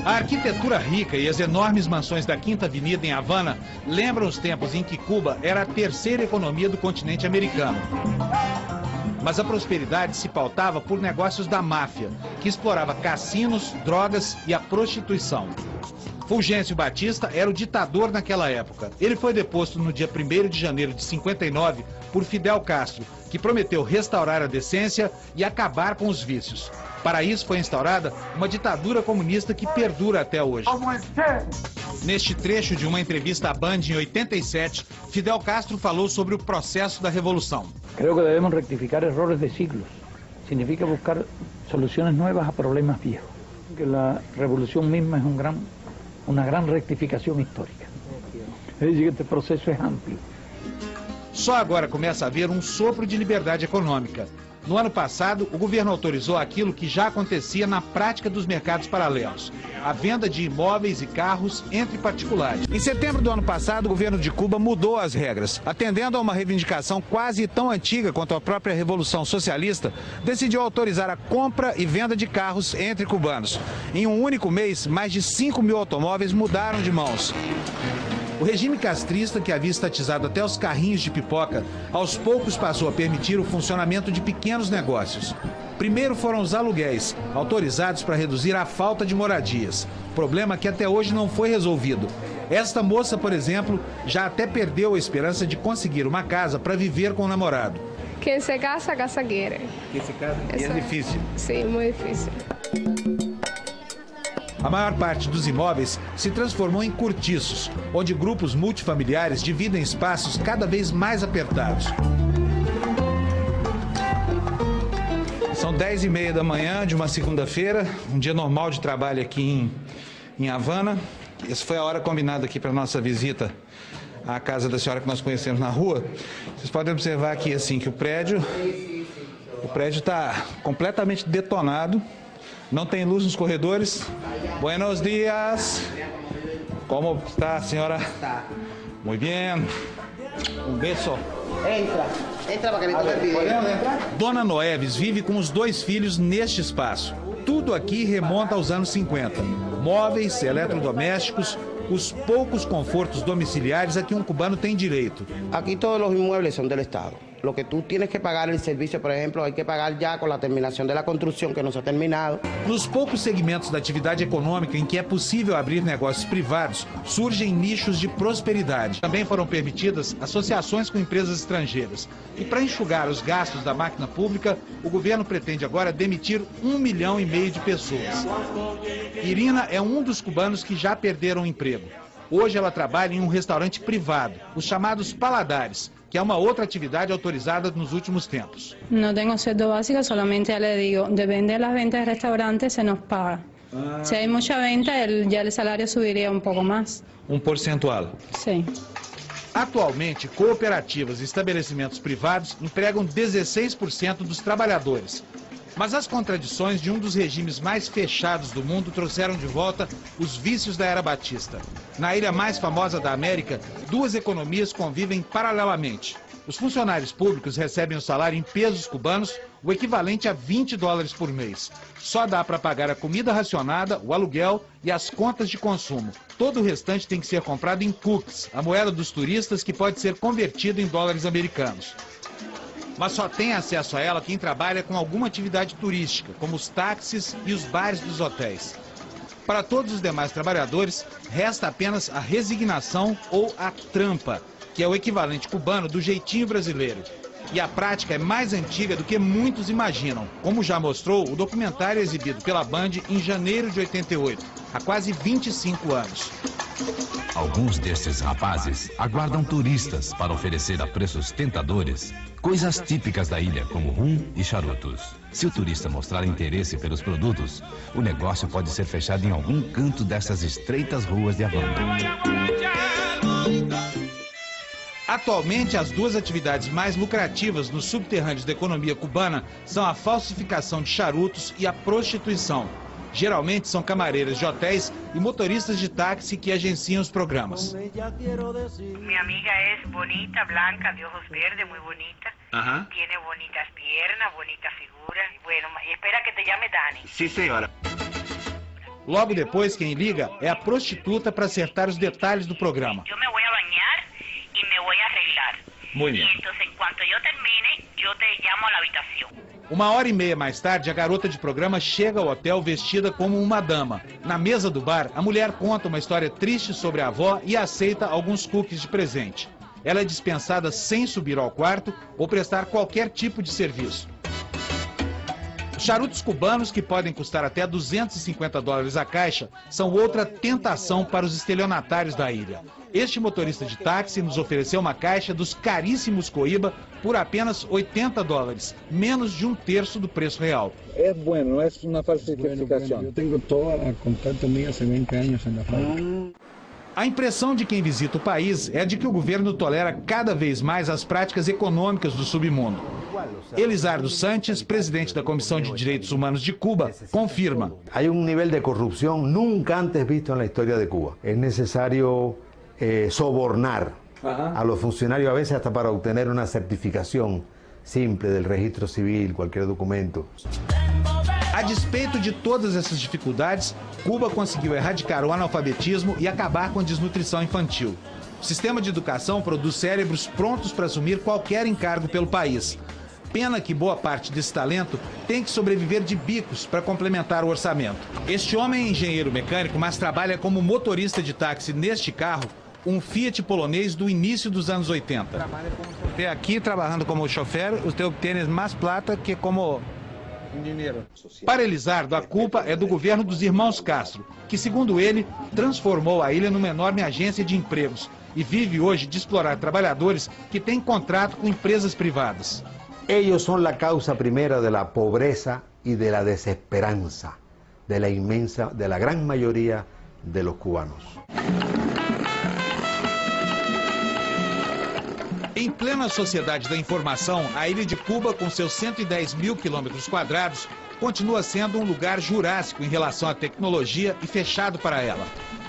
A arquitetura rica e as enormes mansões da Quinta Avenida em Havana lembram os tempos em que Cuba era a terceira economia do continente americano. Mas a prosperidade se pautava por negócios da máfia, que explorava cassinos, drogas e a prostituição. Fulgêncio Batista era o ditador naquela época. Ele foi deposto no dia 1º de janeiro de 59 por Fidel Castro, que prometeu restaurar a decência e acabar com os vícios. Para isso foi instaurada uma ditadura comunista que perdura até hoje. Neste trecho de uma entrevista à Band em 87, Fidel Castro falou sobre o processo da revolução. Creo que devemos rectificar errores de siglos. Significa buscar soluciones nuevas a problemas viejos. Que la revolución misma es una gran rectificación histórica. Es decir, que este proceso es amplio. Só agora começa a haver um sopro de liberdade econômica. No ano passado, o governo autorizou aquilo que já acontecia na prática dos mercados paralelos: a venda de imóveis e carros entre particulares. Em setembro do ano passado, o governo de Cuba mudou as regras. Atendendo a uma reivindicação quase tão antiga quanto a própria Revolução Socialista, decidiu autorizar a compra e venda de carros entre cubanos. Em um único mês, mais de 5 mil automóveis mudaram de mãos. O regime castrista, que havia estatizado até os carrinhos de pipoca, aos poucos passou a permitir o funcionamento de pequenos negócios. Primeiro foram os aluguéis, autorizados para reduzir a falta de moradias, problema que até hoje não foi resolvido. Esta moça, por exemplo, já até perdeu a esperança de conseguir uma casa para viver com o namorado. Quem se casa, casa quer. Quem se casa é difícil. Sim, muito difícil. A maior parte dos imóveis se transformou em cortiços, onde grupos multifamiliares dividem espaços cada vez mais apertados. São 10h30 da manhã de uma segunda-feira, um dia normal de trabalho aqui em Havana. Essa foi a hora combinada aqui para a nossa visita à casa da senhora que nós conhecemos na rua. Vocês podem observar aqui assim que o prédio está completamente detonado. Não tem luz nos corredores. Buenos dias. Como está, senhora? Muito bem. Um beijo. Entra para que me tome el video. Dona Noeves vive com os 2 filhos neste espaço. Tudo aqui remonta aos anos 50. Móveis, eletrodomésticos, os poucos confortos domiciliares a que um cubano tem direito. Aquí todos los inmuebles son del Estado. Lo que tú tienes que pagar el servicio, por ejemplo, hay que pagar ya con la terminación de la construcción que no se ha terminado. Nos poucos segmentos da atividade econômica em que é possível abrir negócios privados, surgem nichos de prosperidade. Também foram permitidas associações com empresas estrangeiras. E para enxugar os gastos da máquina pública, o governo pretende agora demitir 1,5 milhão de pessoas. Irina é um dos cubanos que já perderam o emprego. Hoje ela trabalha em um restaurante privado, os chamados paladares, que é uma outra atividade autorizada nos últimos tempos. No tengo sueldo básico, solamente le digo, depende de las ventas del restaurante, se nos paga. Si hay mucha venta, ya el salario subiría un poco más. Um percentual? Sim. Atualmente, cooperativas e estabelecimentos privados empregam 16% dos trabalhadores. Mas as contradições de um dos regimes mais fechados do mundo trouxeram de volta os vícios da era Batista. Na ilha mais famosa da América, 2 economias convivem paralelamente. Os funcionários públicos recebem o salário em pesos cubanos, o equivalente a $20 por mês. Só dá para pagar a comida racionada, o aluguel e as contas de consumo. Todo o restante tem que ser comprado em cookies, a moeda dos turistas que pode ser convertida em dólares americanos. Mas só tem acesso a ela quem trabalha com alguma atividade turística, como os táxis e os bares dos hotéis. Para todos os demais trabalhadores, resta apenas a resignação ou a trampa, que é o equivalente cubano do jeitinho brasileiro. E a prática é mais antiga do que muitos imaginam, como já mostrou o documentário exibido pela Band em janeiro de 88, há quase 25 anos. Alguns destes rapazes aguardam turistas para oferecer a preços tentadores coisas típicas da ilha, como rum e charutos. Se o turista mostrar interesse pelos produtos, o negócio pode ser fechado em algum canto dessas estreitas ruas de Havana. Atualmente, as 2 atividades mais lucrativas nos subterrâneos da economia cubana são a falsificação de charutos e a prostituição. Geralmente são camareiras de hotéis e motoristas de táxi que agenciam os programas. Minha amiga é bonita, blanca, de ojos verdes, muito bonita. Tiene bonitas piernas, bonita figura. Bueno, espera que te llame Dani. Sim, senhora. Logo depois, quem liga é a prostituta para acertar os detalhes do programa. Eu me vou banhar e me vou arreglar. Muito bem. Então, enquanto eu termine, eu te chamo à habitação. 1h30 mais tarde, a garota de programa chega ao hotel vestida como uma dama. Na mesa do bar, a mulher conta uma história triste sobre a avó e aceita alguns cookies de presente. Ela é dispensada sem subir ao quarto ou prestar qualquer tipo de serviço. Os charutos cubanos, que podem custar até $250 a caixa, são outra tentação para os estelionatários da ilha. Este motorista de táxi nos ofereceu uma caixa dos caríssimos Coíba por apenas $80, menos de 1/3 do preço real. É bom, não é uma falsificação. Eu tenho toda a contacto minha há 20 anos na fábrica. A impressão de quem visita o país é de que o governo tolera cada vez mais as práticas econômicas do submundo. Elizardo Sanches, presidente da Comissão de Direitos Humanos de Cuba, confirma. Há nível de corrupção nunca antes visto na história de Cuba. É necessário sobornar a los funcionarios, a veces hasta para obtener una certificación simple del registro civil, cualquier documento. A despeito de todas essas dificuldades, Cuba conseguiu erradicar o analfabetismo e acabar com a desnutrição infantil. O sistema de educação produz cérebros prontos para assumir qualquer encargo pelo país. Pena que boa parte desse talento tem que sobreviver de bicos para complementar o orçamento. Este homem é engenheiro mecânico, mas trabalha como motorista de táxi neste carro, um Fiat polonês do início dos anos 80. Você aqui trabalhando como chofer, você obtém mais plata que como dinheiro. Para Elizardo, a culpa é do governo dos irmãos Castro, que, segundo ele, transformou a ilha numa enorme agência de empregos e vive hoje de explorar trabalhadores que têm contrato com empresas privadas. Ellos son la causa primera de la pobreza y de la desesperanza de la gran mayoría de los cubanos. Em plena sociedade da informação, a ilha de Cuba, com seus 110 mil quilômetros quadrados, continua sendo um lugar jurássico em relação à tecnologia e fechado para ela.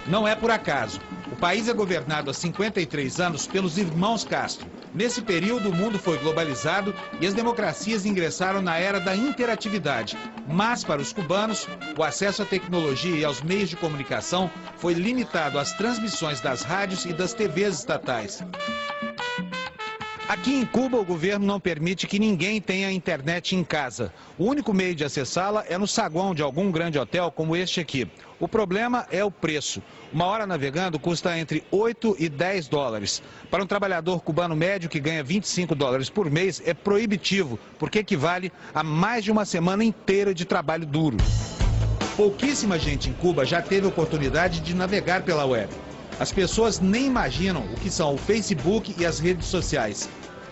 Não é por acaso. O país é governado há 53 anos pelos irmãos Castro. Nesse período, o mundo foi globalizado e as democracias ingressaram na era da interatividade. Mas, para os cubanos, o acesso à tecnologia e aos meios de comunicação foi limitado às transmissões das rádios e das TVs estatais. Aqui em Cuba, o governo não permite que ninguém tenha internet em casa. O único meio de acessá-la é no saguão de algum grande hotel como este aqui. O problema é o preço. Uma hora navegando custa entre 8 e 10 dólares. Para um trabalhador cubano médio que ganha 25 dólares por mês, é proibitivo, porque equivale a mais de uma semana inteira de trabalho duro. Pouquíssima gente em Cuba já teve oportunidade de navegar pela web. As pessoas nem imaginam o que são o Facebook e as redes sociais.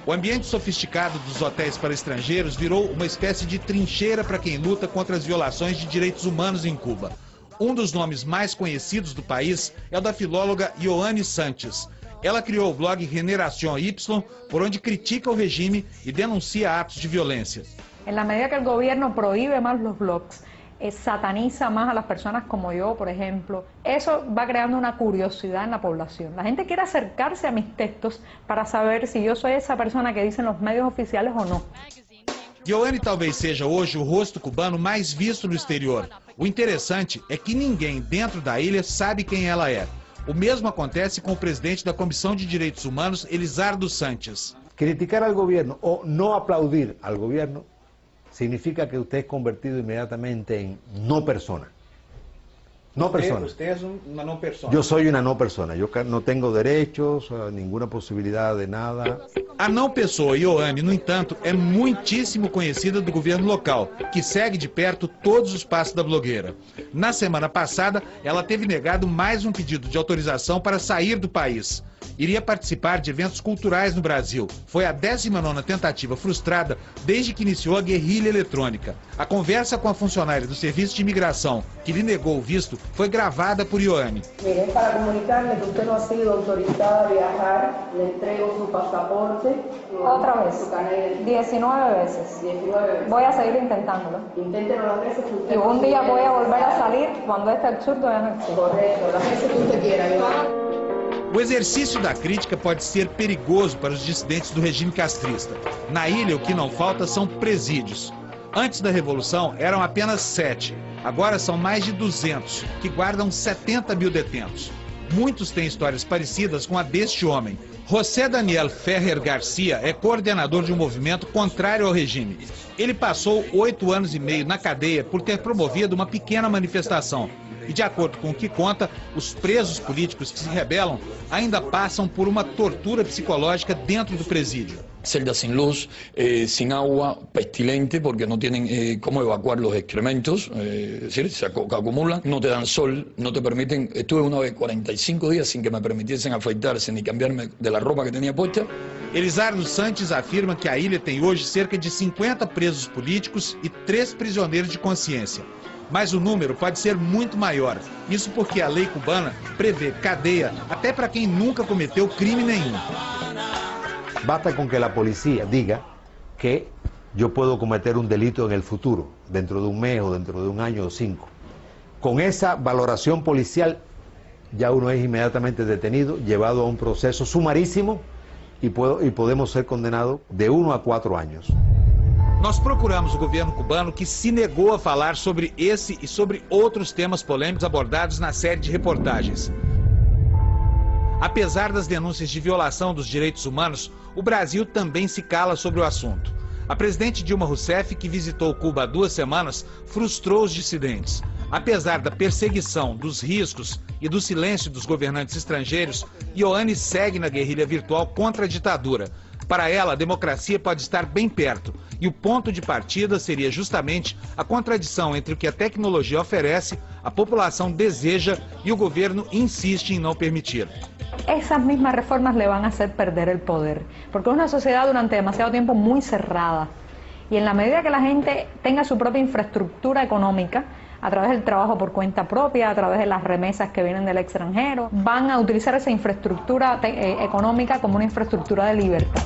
O ambiente sofisticado dos hotéis para estrangeiros virou uma espécie de trincheira para quem luta contra as violações de direitos humanos em Cuba. Um dos nomes mais conhecidos do país é o da filóloga Ioane Sanches. Ela criou o blog Generación Y, por onde critica o regime e denuncia atos de violência. Na medida que o governo proíbe mais os blogs, sataniza más a las personas como yo, por ejemplo, eso va creando una curiosidad en la población. La gente quiere acercarse a mis textos para saber si yo soy esa persona que dicen los medios oficiales o no. Ioane talvez seja hoje o rosto cubano mais visto no exterior. O interessante é que ninguém dentro da ilha sabe quem ela é. O mesmo acontece com o presidente da Comissão de Direitos Humanos, Elizardo Sanches. Criticar al gobierno o no aplaudir al gobierno significa que usted es convertido inmediatamente en no persona. No persona. Usted es una no persona. Yo soy una no persona. Yo no tenho direitos, ninguna possibilidade de nada. A não pessoa Ioane, no entanto, é muitíssimo conhecida do governo local, que segue de perto todos os passos da blogueira. Na semana passada, ela teve negado mais um pedido de autorização para sair do país. Iria participar de eventos culturais no Brasil. Foi a 19ª tentativa frustrada desde que iniciou a guerrilha eletrônica. A conversa com a funcionária do Serviço de Imigração, que lhe negou o visto, foi gravada por Ioane. Mire, para comunicarle que usted no ha sido autorizada a viajar, le entrego su pasaporte. Otra vez, 19 veces. 19 veces. Voy a seguir intentándolo. Inténtelo las veces que usted Y un día voy a volver a salir cuando este absurdo ya no existe. Correcto, las veces que usted quiera, Ioane. O exercício da crítica pode ser perigoso para os dissidentes do regime castrista. Na ilha, o que não falta são presídios. Antes da Revolução, eram apenas 7. Agora são mais de 200, que guardam 70 mil detentos. Muitos têm histórias parecidas com a deste homem. José Daniel Ferrer Garcia é coordenador de um movimento contrário ao regime. Ele passou 8 anos e meio na cadeia por ter promovido uma pequena manifestação. E, de acordo com o que conta, os presos políticos que se rebelam ainda passam por uma tortura psicológica dentro do presídio. Celdas sin luz, sin agua, pestilente, porque no tienen cómo evacuar los excrementos, es decir, se acumulan, no te dan sol, no te permiten. Estuve una vez 45 días sin que me permitiesen afeitarse ni cambiarme de la ropa que tenía puesta. Elisardo Santos afirma que a ilha tem hoje cerca de 50 presos políticos e 3 prisioneiros de consciência. Mas o número pode ser muito maior. Isso porque a lei cubana prevê cadeia até para quem nunca cometeu crime nenhum. Basta con que la policía diga que yo puedo cometer un delito en el futuro, dentro de un mes o dentro de un año o 5. Con esa valoración policial ya uno es inmediatamente detenido, llevado a un proceso sumarísimo y podemos ser condenados de 1 a 4 años. Nós procuramos o governo cubano, que se negou a falar sobre esse e sobre outros temas polêmicos abordados na série de reportagens. Apesar das denúncias de violação dos direitos humanos, o Brasil também se cala sobre o assunto. A presidente Dilma Rousseff, que visitou Cuba há 2 semanas, frustrou os dissidentes. Apesar da perseguição, dos riscos e do silêncio dos governantes estrangeiros, Ioane segue na guerrilha virtual contra a ditadura. Para ela, a democracia pode estar bem perto, e o ponto de partida seria justamente a contradição entre o que a tecnologia oferece, a população deseja e o governo insiste em não permitir. Esas mismas reformas le van a hacer perder el poder, porque es una sociedad durante demasiado tiempo muy cerrada, y en la medida que la gente tenga su propia infraestructura económica, a través del trabajo por cuenta propia, a través de las remesas que vienen del extranjero, van a utilizar esa infraestructura económica como una infraestructura de libertad.